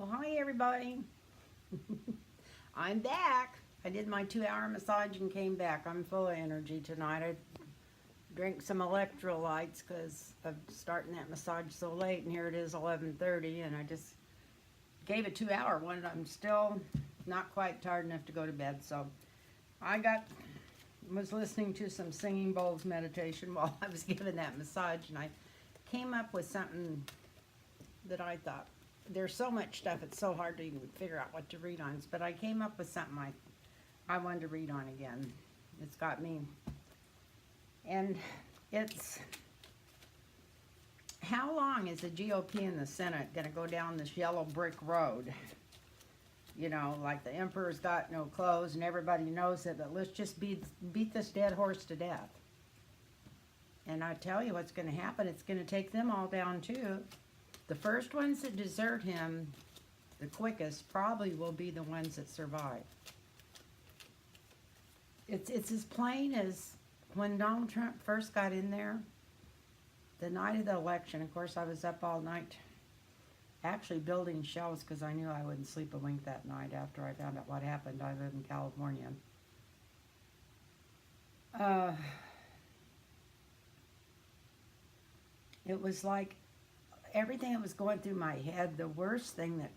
Well, hi everybody. I'm back. I did my 2 hour massage and came back. I'm full of energy tonight. I drank some electrolytes because of starting that massage so late, and here it is 11:30, and I just gave a 2 hour one. I'm still not quite tired enough to go to bed, so I was listening to some singing bowls meditation while I was giving that massage, and I came up with something that I thought, there's so much stuff, it's so hard to even figure out what to read on. But I came up with something I wanted to read on again. It's got me. And it's, how long is the GOP and the Senate going to go down this yellow brick road? You know, like the emperor's got no clothes and everybody knows it, but let's just beat this dead horse to death. And I tell you what's going to happen. It's going to take them all down too. The first ones that desert him the quickest probably will be the ones that survive. It's as plain as when Donald Trump first got in there, the night of the election. Of course, I was up all night actually building shelves because I knew I wouldn't sleep a wink that night after I found out what happened. I live in California. It was like everything that was going through my head, the worst thing that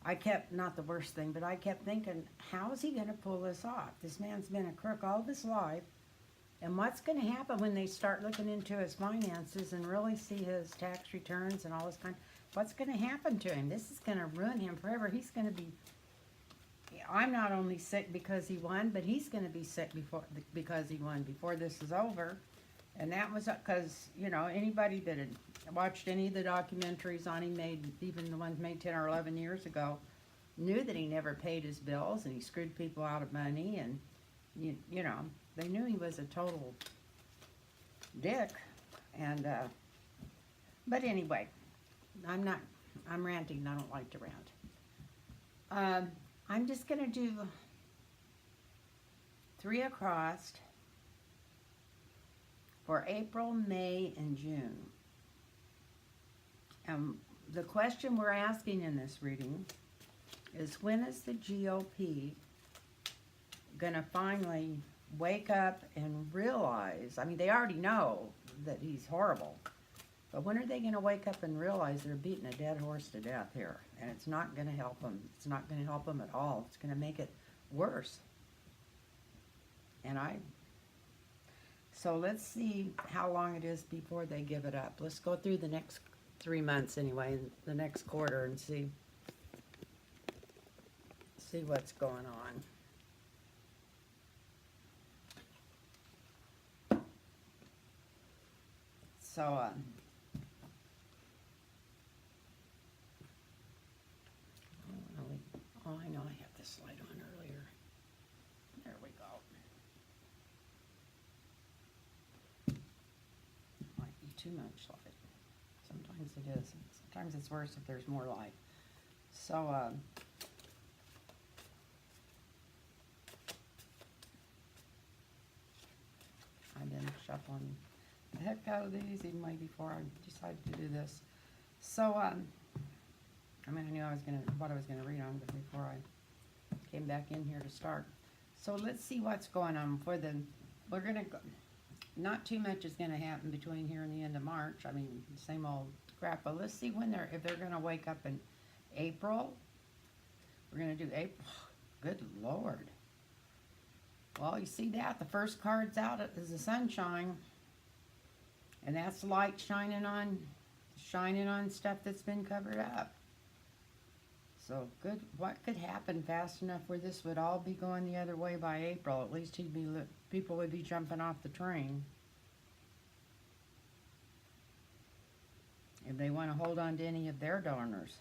I kept, not the worst thing, but I kept thinking, how is he going to pull this off? This man's been a crook all of his life. And what's going to happen when they start looking into his finances and really see his tax returns and all this kind? What's going to happen to him? This is going to ruin him forever. He's going to be, I'm not only sick because he won, but he's going to be sick because he won before this is over. And that was because, you know, anybody that had watched any of the documentaries on him, even the ones made 10 or 11 years ago, knew that he never paid his bills and he screwed people out of money. And, you know, they knew he was a total dick. And, but anyway, I'm ranting. I don't like to rant. I'm just going to do 3 across for April, May, and June. The question we're asking in this reading is, when is the GOP going to finally wake up and realize, I mean, they already know that he's horrible, but when are they going to wake up and realize they're beating a dead horse to death here? And it's not going to help them. It's not going to help them at all. It's going to make it worse. So let's see how long it is before they give it up. Let's go through the next 3 months anyway, the next quarter, and see what's going on. So, I know I had this light on earlier. There we go. Might be too much light. Sometimes it is. Sometimes it's worse if there's more light. So, I've been shuffling the heck out of these even way before I decided to do this. So, I mean, I knew what I was gonna read on before I came back in here to start. So let's see what's going on we're gonna go, not too much is gonna happen between here and the end of March. I mean, same old crap, but let's see if they're gonna wake up in April. We're gonna do April. Good Lord. Well, you see that? The first card's out is the sunshine. And that's light shining on stuff that's been covered up. So good. What could happen fast enough where this would all be going the other way by April? At least people would be jumping off the train. If they want to hold on to any of their donors.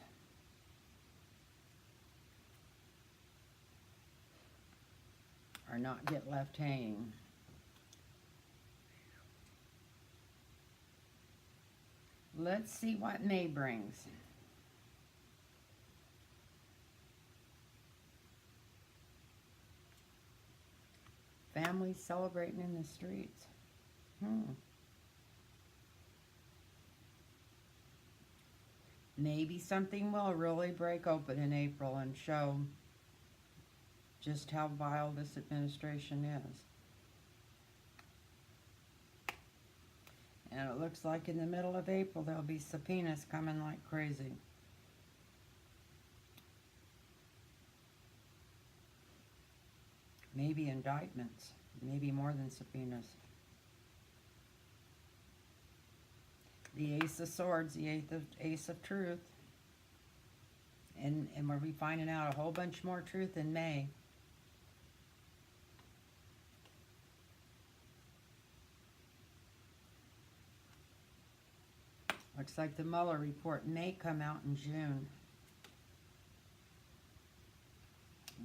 Or not get left hanging. Let's see what May brings. Families celebrating in the streets. Maybe something will really break open in April and show just how vile this administration is. And it looks like in the middle of April there'll be subpoenas coming like crazy. Maybe indictments, maybe more than subpoenas. The Ace of Swords, the Ace of Truth. And we'll be finding out a whole bunch more truth in May. Looks like the Mueller report may come out in June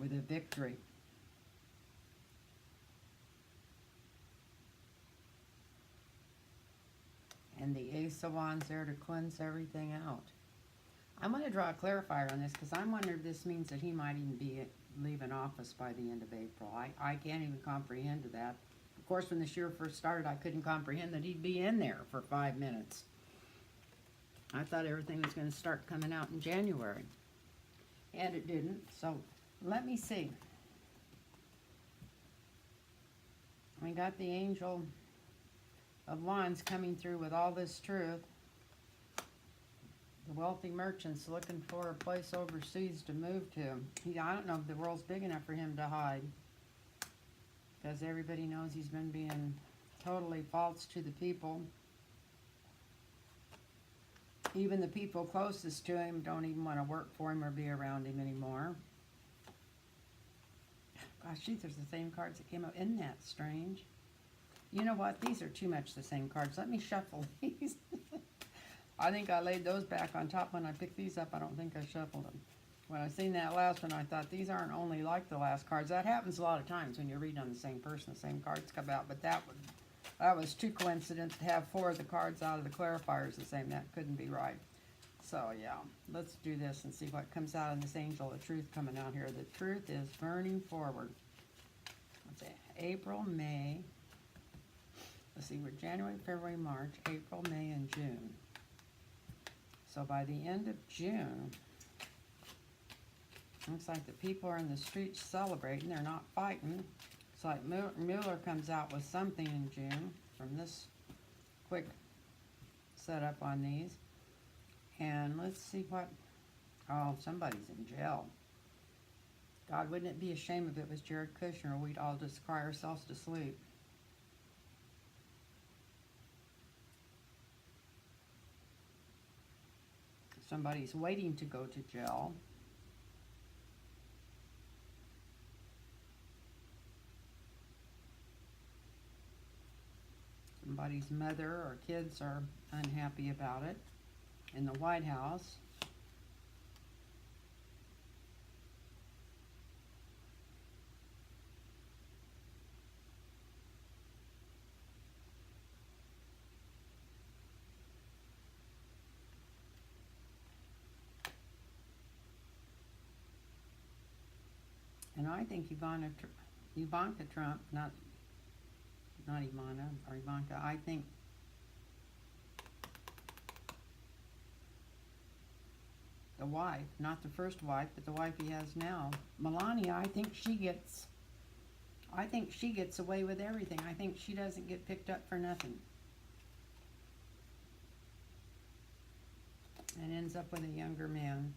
with a victory. And the Ace of Wands there to cleanse everything out. I'm going to draw a clarifier on this because I'm wondering if this means that he might even be leaving office by the end of April. I can't even comprehend that. Of course, when this year first started, I couldn't comprehend that he'd be in there for 5 minutes. I thought everything was going to start coming out in January. And it didn't. So, let me see. We got the Angel of Wands coming through with all this truth. The wealthy merchant's looking for a place overseas to move to. I don't know if the world's big enough for him to hide. Because everybody knows he's been being totally false to the people. Even the people closest to him don't even want to work for him or be around him anymore. Gosh, these are the same cards that came out. Isn't that strange? You know what? These are too much the same cards. Let me shuffle these. I think I laid those back on top when I picked these up. I don't think I shuffled them. When I seen that last one, I thought these aren't only like the last cards. That happens a lot of times when you're reading on the same person, the same cards come out. But that was too coincident to have 4 of the cards out of the clarifiers the same. That couldn't be right. So yeah, let's do this and see what comes out in this Angel of Truth coming out here. The truth is burning forward. Let's see, April, May. Let's see, we're January, February, March, April, May, and June. So by the end of June, looks like the people are in the streets celebrating. They're not fighting. It's like Mueller comes out with something in June from this quick setup on these. And let's see what... Oh, somebody's in jail. God, wouldn't it be a shame if it was Jared Kushner? We'd all just cry ourselves to sleep. Somebody's waiting to go to jail. Somebody's mother or kids are unhappy about it in the White House. And I think Ivanka Trump, not Ivana or Ivanka, I think the wife, not the first wife, but the wife he has now, Melania, I think she gets away with everything. I think she doesn't get picked up for nothing. And ends up with a younger man.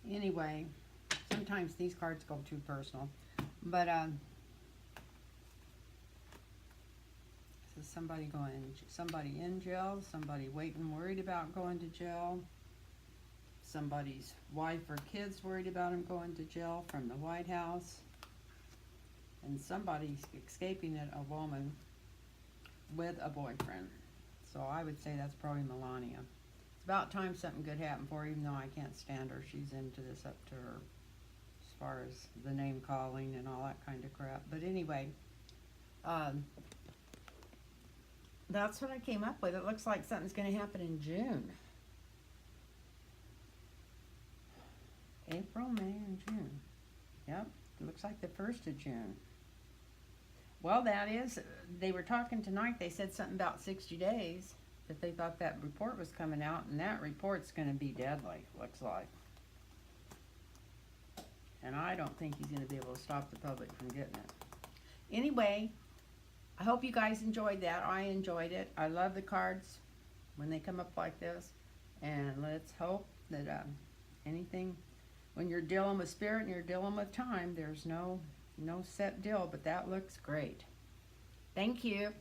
Anyway, sometimes these cards go too personal. But, so somebody in jail, somebody waiting, worried about going to jail, somebody's wife or kids worried about him going to jail from the White House, and somebody's escaping it, a woman with a boyfriend. So I would say that's probably Melania. It's about time something good happened for her, even though I can't stand her. She's into this up to her as far as the name calling and all that kind of crap. But anyway, that's what I came up with. It looks like something's going to happen in June. April, May, and June. Yep, it looks like the 1st of June. Well, that is, they were talking tonight, they said something about 60 days. that they thought that report was coming out, and that report's going to be deadly, looks like. And I don't think he's going to be able to stop the public from getting it. Anyway, I hope you guys enjoyed that. I enjoyed it. I love the cards when they come up like this. And let's hope that anything, when you're dealing with spirit and you're dealing with time, there's no set deal, but that looks great. Thank you.